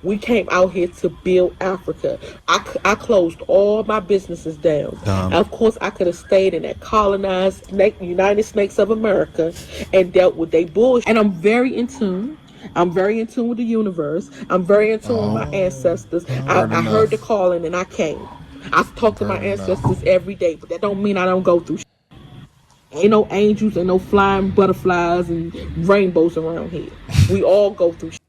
We came out here to build Africa. I closed all my businesses down. Of course, I could have stayed in that colonized United States of America and dealt with they bullshit. And I'm very in tune. I'm very in tune with the universe. I'm very in tune with my ancestors. I heard the calling and I came. I talk to my ancestors every day, but that don't mean I don't go through shit. Ain't no angels and no flying butterflies and rainbows around here. We all go through shit.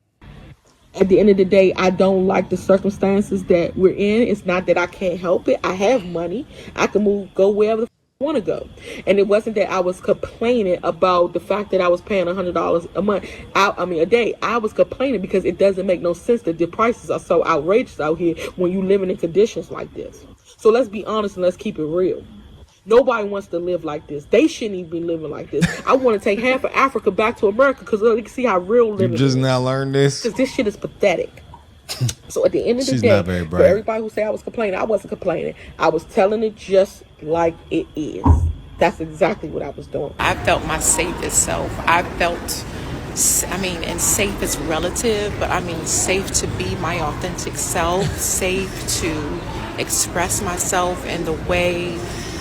At the end of the day, I don't like the circumstances that we're in. It's not that I can't help it. I have money. I can move, go wherever the I want to go. And it wasn't that I was complaining about the fact that I was paying $100 a month. I mean, a day. I was complaining because it doesn't make no sense that the prices are so outrageous out here when you living in conditions like this. So let's be honest and let's keep it real. Nobody wants to live like this. They shouldn't even be living like this. I want to take half of Africa back to America because you can see how real living is. You just now learned this? Because this shit is pathetic. So at the end of the day, for everybody who say I was complaining, I wasn't complaining. I was telling it just like it is. That's exactly what I was doing. I felt my safest self. I felt, and safe is relative, but I mean safe to be my authentic self, safe to express myself in the way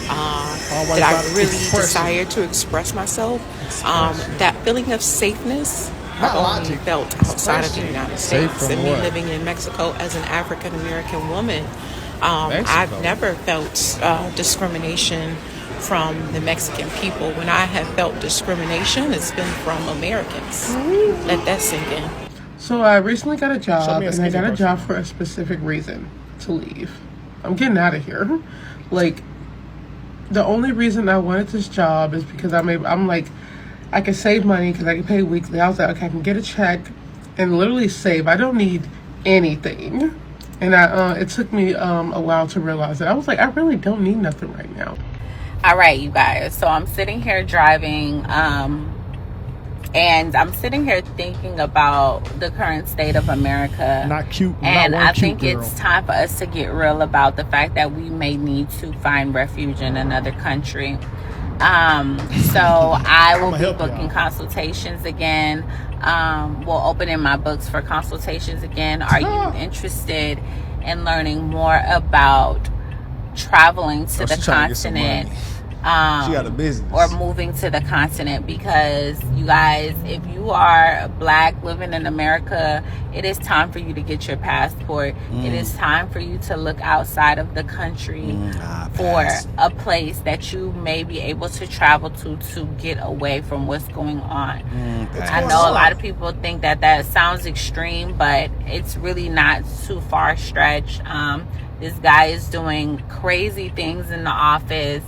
that I really desire to express myself. That feeling of safeness I only felt outside of the United States. And me living in Mexico as an African American woman, I've never felt discrimination from the Mexican people. When I have felt discrimination, it's been from Americans. Let that sink in. So I recently got a job, and I got a job for a specific reason, to leave. I'm getting out of here. Like, the only reason I wanted this job is because I'm like, I can save money because I can pay weekly. I was like, okay, I can get a check and literally save. I don't need anything. And it took me a while to realize that. I was like, I really don't need nothing right now. All right, you guys. So I'm sitting here driving, and I'm sitting here thinking about the current state of America. Not cute. And I think it's time for us to get real about the fact that we may need to find refuge in another country. So I will be booking consultations again. We'll open in my books for consultations again. Are you interested in learning more about traveling to the continent? She got a business. Or moving to the continent, because you guys, if you are black living in America, it is time for you to get your passport. It is time for you to look outside of the country for a place that you may be able to travel to get away from what's going on. I know a lot of people think that sounds extreme, but it's really not too far stretched. This guy is doing crazy things in the office.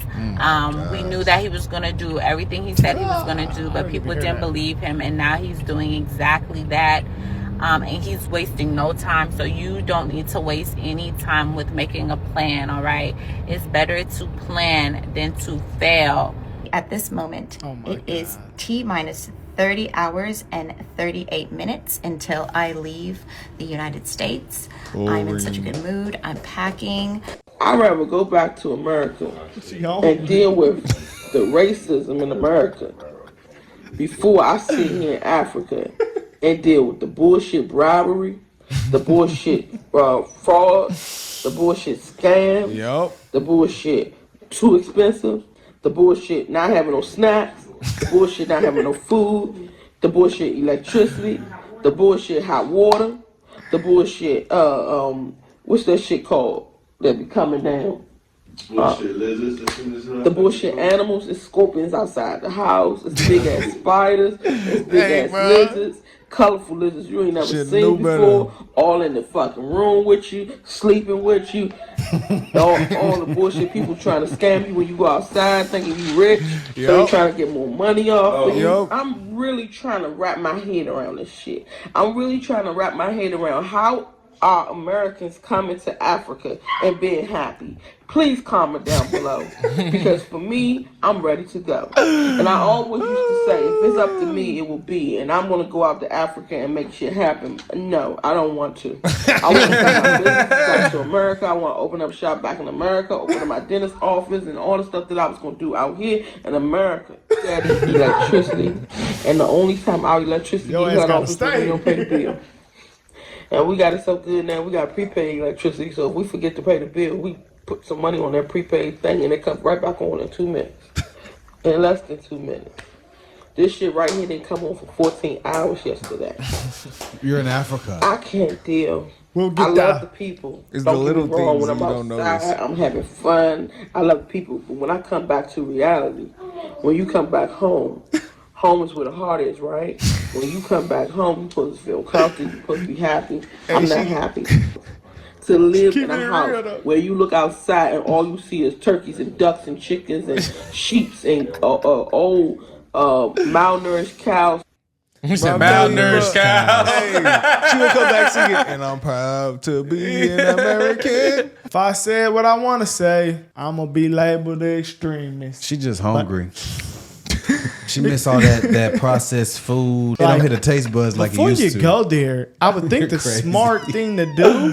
We knew that he was going to do everything he said he was going to do, but people didn't believe him. And now he's doing exactly that. And he's wasting no time. So you don't need to waste any time with making a plan, all right? It's better to plan than to fail. At this moment, it is T-minus 30 hours and 38 minutes until I leave the United States. I'm in such a good mood. I'm packing. I'd rather go back to America and deal with the racism in America before I sit here in Africa and deal with the bullshit bribery, the bullshit fraud, the bullshit scam, the bullshit too expensive, the bullshit not having no snacks, the bullshit not having no food, the bullshit electricity, the bullshit hot water, the bullshit what's that shit called that be coming down? Bullshit lizards. The bullshit animals, it's scorpions outside the house, it's big ass spiders, it's big ass lizards, colorful lizards you ain't never seen before, all in the fucking room with you, sleeping with you. all the bullshit people trying to scam you when you go outside thinking you rich, so they trying to get more money off of you. I'm really trying to wrap my head around this shit. I'm really trying to wrap my head around how are Americans coming to Africa and being happy. Please comment down below, because for me, I'm ready to go. And I always used to say, if it's up to me, it will be. And I'm going to go out to Africa and make shit happen. No, I don't want to. I want to start my business back to America. I want to open up shop back in America, open up my dentist office, and all the stuff that I was going to do out here in America. That is electricity. And the only time our electricity gets cut off is when we don't pay the bill. And we got it so good now, we got prepaid electricity, so if we forget to pay the bill, we put some money on that prepaid thing and it comes right back on in 2 minutes. In less than 2 minutes. This shit right here didn't come on for 14 hours yesterday. You're in Africa. I can't deal. We'll get I love the people. It's don't the little get me wrong, things when you I'm don't outside, notice. I'm having fun. I love the people. But when I come back to reality, when you come back home, home is where the heart is, right? When you come back home, you're supposed to feel comfortable, you're supposed to be happy. I'm not happy. To live in a house where you look outside and all you see is turkeys and ducks and chickens and sheeps and old malnourished cows. You said malnourished cows. Hey, she will come back singing, and I'm proud to be an American. If I said what I want to say, I'm gonna be labeled the extremist. She just hungry. She miss all that processed food. It don't hit the taste buds like it Before used you to. go there, I would think the Crazy. smart thing to do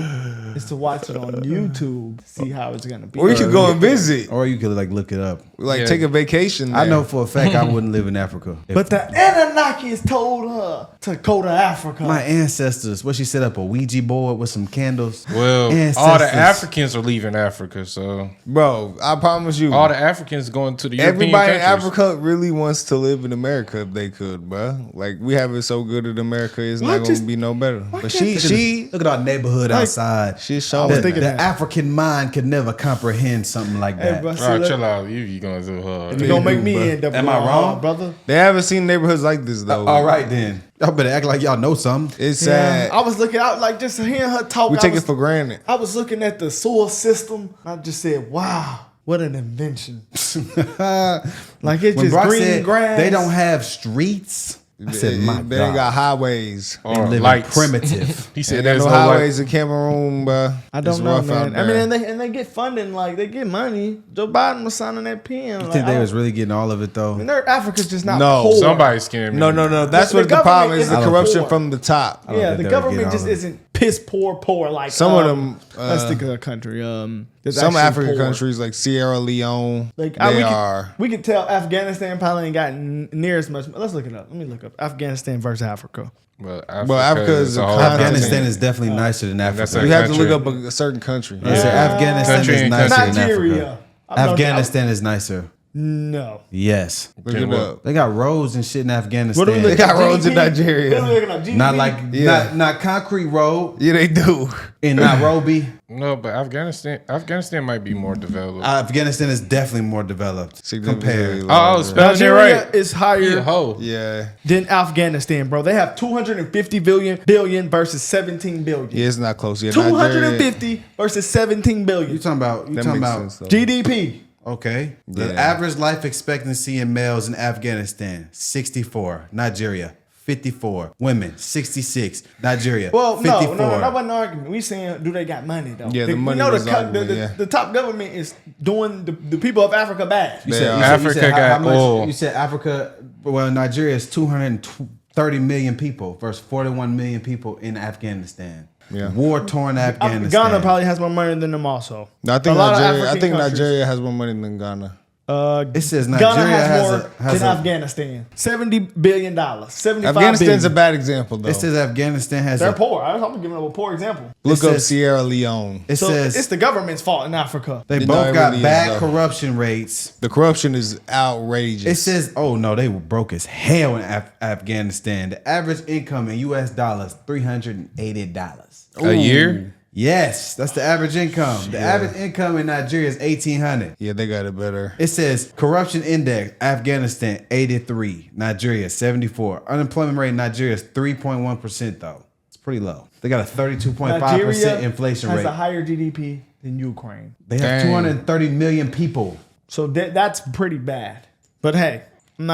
is to watch it on YouTube, to see how it's gonna be. Or you could go and visit. Or you could like look it up. Like take a vacation there. I know for a fact I wouldn't live in Africa. But the Anunnakis told her to go to Africa. My ancestors, what she set up a Ouija board with some candles. Well, all Ancestors. the Africans are leaving Africa, so Bro, I promise you. all the Africans going to the European Everybody in countries. Africa really wants to live in America if they could, bro. Like we have it so good in America, it's not gonna be no better. But she Look at our neighborhood outside. she's I showing was that. thinking The that. African mind could never comprehend something like Hey, that. bro, All see, right, look, chill out. You going to hard. you gonna make me bro. end up. Am I going wrong? hard, brother? They haven't seen neighborhoods like this though. All right then. Y'all better act like y'all know something. It's sad. I was looking out like just hearing her talk. We I take was, it for granted. I was looking at the sewer system. I just said, "Wow, what an invention!" Like it's When just Brock green said grass. they don't have streets, I said, my They God. ain't got highways. They Or live lights. primitive. He said Ain't there's no no highways in Cameroon, bro. I don't It's know, rough out man. I mean, there. and they get funding, like they get money. Joe Biden was signing that pen. You Like, think they I was don't- really getting all of it though? and Africa's just not No. poor. Somebody scared me. No. That's The what the government problem is. isn't The corruption poor. from the top. don't Yeah, think the they'll government get just all of it. isn't piss poor like Some of them, let's think of a country. That's some actually African poor. countries like Sierra Leone, Like they are. we could tell Afghanistan probably ain't got near as much. Let's look it up. Let me look up Afghanistan versus Africa. But Africa is a whole continent. Afghanistan is definitely nicer than That's Africa. You have to look country. up a certain country. Yes, sir. Afghanistan Country is and nicer than Nigeria. Africa. I know- Afghanistan is nicer. No. Yes. Look it up. They got roads and shit in Afghanistan. What are we They looking got at? roads in GDP? Nigeria. What are we looking at? GDP? Not like Yeah. not concrete road Yeah, they do. in Nairobi. No, but Afghanistan might be more developed. Afghanistan is definitely more developed Significantly compared. larger. spelling it Nigeria right. is You higher a hoe. Yeah. than Afghanistan, bro. They have 250 billion versus 17 billion. Yeah, it's not close. Yeah, Nigeria. 250 versus 17 billion. You talking about? You That talking makes about? sense, though. GDP. Okay. The Yeah. average life expectancy in males in Afghanistan 64. Nigeria 54. Women 66. Nigeria Well, 54. no, that wasn't an argument. We saying, do they got money though? Yeah, the we money know was the, argument, yeah. the top government is doing the people of Africa bad. You They said, are. you said- you Africa said got much- oil. You said Africa. Well, Nigeria is 230 million people versus 41 million people in Afghanistan. Yeah. War torn Afghanistan. Ghana probably has more money than them also. No, I think A lot of Nigeria. I African think countries. Nigeria has more money than Ghana. It says Ghana Nigeria has more has than a. Afghanistan. $70 billion. 75 Afghanistan's a billion. bad example though. It says Afghanistan has They're a. poor. I'm giving them a poor example. Look it up says- Sierra Leone. It So says it's the government's fault in Africa. they No, both it got really is, bad though. corruption rates. The corruption is outrageous. It says, oh no, they were broke as hell in Afghanistan. The average income in U.S. dollars $380. A year? Yes, that's the average income. The average income in Nigeria is $1,800. Yeah, they got it better. It says corruption index Afghanistan 83, Nigeria 74. Unemployment rate in Nigeria is 3.1% though. It's pretty low. They got a 32.5% Nigeria inflation has rate. a higher GDP than Ukraine. They have Dang. 230 million people. So that's pretty bad. But hey, I'm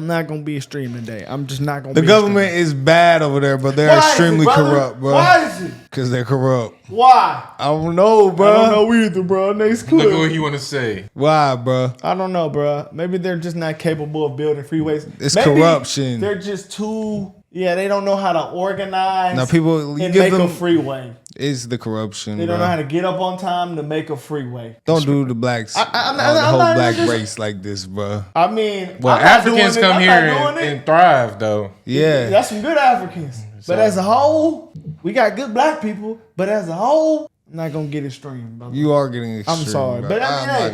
not gonna be extreme today. I'm just not gonna. The be government extreme. is bad over there, but they're Why is it, extremely brother? corrupt, bro. Why is it? Because they're corrupt. Why? I don't know, bro. I don't know either, bro. Next clip. Look at what you want to say. Why, bro? I don't know, bro. Maybe they're just not capable of building freeways. It's Maybe corruption. They're just too. Yeah, they don't know how to organize. Now, people, you and give make a them. freeway. It's the corruption. They don't bro. know how to get up on time to make a freeway. Don't do the blacks, I'm the not whole even black just- race like this, bro. I mean, Well, I'm not doing Africans it. come I'm here not doing it. and thrive, though. Yeah, That's some good Africans. But as a whole, we got good black people. But as a whole, I'm not gonna get extreme, brother. You are getting extreme. I'm sorry, bro. but I mean, I'm hey, not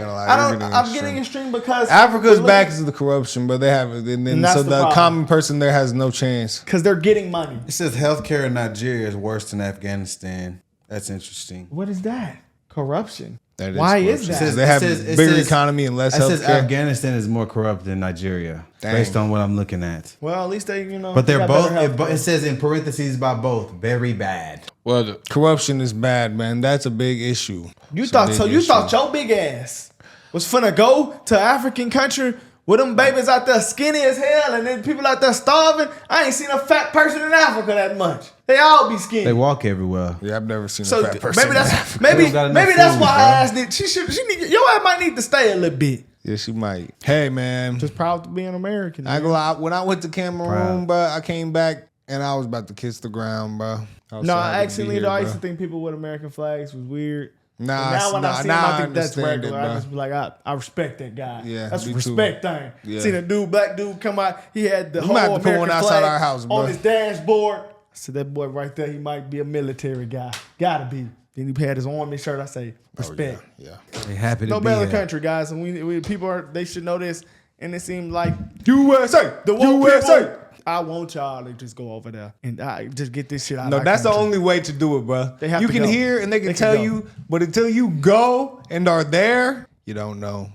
gonna lie. I'm getting extreme because Africa's back is the corruption, but they have it, and then that's so the the problem. common person there has no chance. Because they're getting money. It says healthcare in Nigeria is worse than Afghanistan. That's interesting. What is that? Corruption. That is Why corruption. is that? Because they have It bigger says- economy and less It says healthcare. Afghanistan is more corrupt than Nigeria, Dang. based on what I'm looking at. Well, at least they, But they're got both. better healthcare. It says in parentheses by both, very bad. Well, Corruption is bad, man. That's a big issue. You It's a thought big so? You issue. thought your big ass was finna go to African country with them babies out there skinny as hell, and then people out there starving. I ain't seen a fat person in Africa that much. They all be skinny. They walk everywhere. Yeah, I've never seen So a fat person. maybe in that's Africa. maybe They don't got enough that's food, why her bro. ass need. She need. Your ass might need to stay a little bit. Yeah, she might. Hey, man. Just proud to be an American. I ain't gonna lie. When I went to Cameroon, Proud. bro, I came back and I was about to kiss the ground, bro. I was No, so happy to be actually, here, though, I bro. used to think people with American flags was weird. Nah, But now when I see them, I think that's understand regular. it, I bro. just be like, I respect that guy. Yeah, that's a me too. respect thing. Yeah. Seen a black dude come out. He had the We whole might have to put American one outside flag our house, bro. on his dashboard. I said, that boy right there, he might be a military guy. Gotta be. Then he had his army shirt. I say, respect. Yeah. They happy to No be better here. country, guys. And we people are, they should know this. And it seems like USA, the woke USA. people. I want y'all to just go over there and just get this shit out. No, of our that's the country. only way to do it, bro. They have you to can go. hear and they can They tell can go. you, but until you go and are there, you don't know.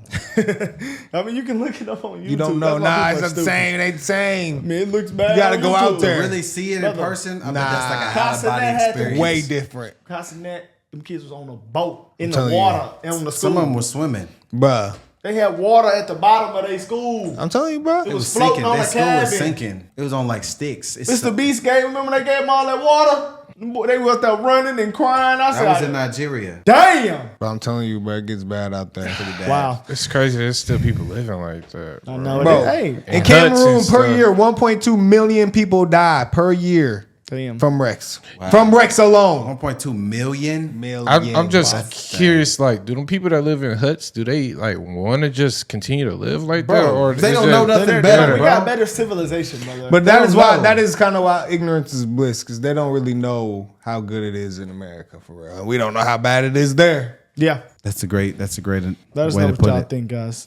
I mean, you can look it up on YouTube. You don't know. That's why Nah, people it's are not the stupid. same. It ain't the I same. mean, it looks bad. You gotta on go YouTube. out there. Really see it in Brother. person? I bet Nah. that's like a Castanet out-of-body had to experience. Way different, Castanet, them kids was on a boat in the telling you. water and on the school. Some of them were swimming. bruh. They had water at the bottom of their school. I'm telling you, bro. It It was was floating sinking. on That the school was cabin. sinking. It was on like sticks. It's Mr. Beast gave, remember they gave them all that water? Them boy- They was there running and crying. I That said, was in Nigeria. damn. But I'm telling you, bro, it gets bad out there. Wow. it's crazy. There's still people living like that. I know. Bro, Hey, in huts and Cameroon per stuff. year, 1.2 million people die per year damn. from wrecks. From wrecks alone. 1.2 million. I'm just That's curious. Like, do them people that live in huts, do they like want to just continue to live like that, Bro, or they is don't that- know nothing We better, bro. got better civilization, brother. But that don't is why know. that is kind of why ignorance is bliss, because they don't really know how good it is in America for real. We don't know how bad it is there. yeah. That's a great Let us way know to what put y'all it. think, guys.